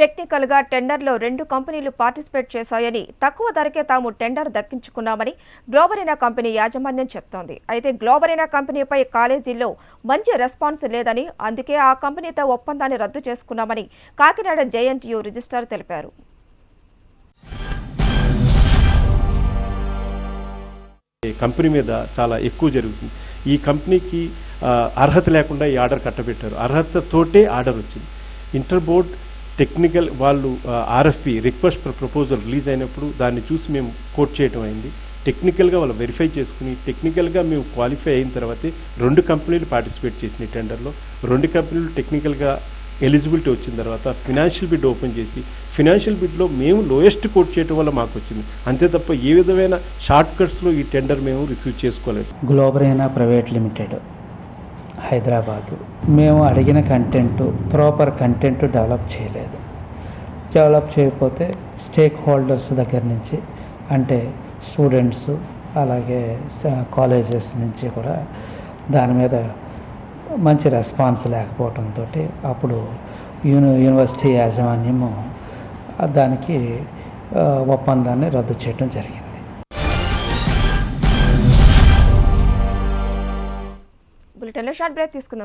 టెక్నికల్గా టెండర్లో 2 కంపెనీలు పార్టిసిపేట్ చేశాయని, తక్కువ ధరకే తాము టెండర్ దక్కించుకున్నామని గ్లోబరీనా కంపెనీ యాజమాన్యం చెప్తోంది. అయితే గ్లోబరీనా కంపెనీపై కాలేజీల్లో మంచి రెస్పాన్స్ లేదని, అందుకే ఆ కంపెనీతో ఒప్పందాన్ని రద్దు చేసుకున్నామని కాకినాడ జేఎన్టీయూ రిజిస్ట్రార్ తెలిపారు. కంపెనీ మీద చాలా ఎక్కువ జరుగుతుంది. ఈ కంపెనీకి అర్హత లేకుండా ఈ ఆర్డర్ కట్టబెట్టారు. అర్హతతోటే ఆర్డర్ వచ్చింది. ఇంటర్ బోర్డ్ టెక్నికల్ వాళ్ళు RFP request for proposal release అయినప్పుడు దాన్ని చూసి మేము కోట్ చేయడం అయింది. టెక్నికల్గా వాళ్ళు వెరిఫై చేసుకుని టెక్నికల్గా మేము క్వాలిఫై అయిన తర్వాతే 2 కంపెనీలు పార్టిసిపేట్ చేసిన టెండర్లో 2 కంపెనీలు టెక్నికల్గా ఎలిజిబిలిటీ వచ్చిన తర్వాత ఫినాన్షియల్ బిడ్ ఓపెన్ చేసి ఫినాన్షియల్ బిడ్లో మేము లోయెస్ట్ కోట్ చేయడం వల్ల మాకు వచ్చింది. అంతే తప్ప ఏ విధమైన షార్ట్ కట్స్లో ఈ టెండర్ మేము రిసీవ్ చేసుకోలేదు. గ్లోబరీనా ప్రైవేట్ లిమిటెడ్ హైదరాబాదు మేము అడిగిన ప్రాపర్ కంటెంట్ డెవలప్ చేయలేదు. డెవలప్ చేయకపోతే స్టేక్ హోల్డర్స్ దగ్గర నుంచి అంటే స్టూడెంట్స్ అలాగే కాలేజెస్ నుంచి కూడా దాని మీద మంచి రెస్పాన్స్ లేకపోవడంతో అప్పుడు యూనివర్సిటీ యాజమాన్యము దానికి ఒప్పందాన్ని రద్దు చేయడం జరిగింది. బులెటిన్లో షార్ట్ బ్రేక్ తీసుకుందాం.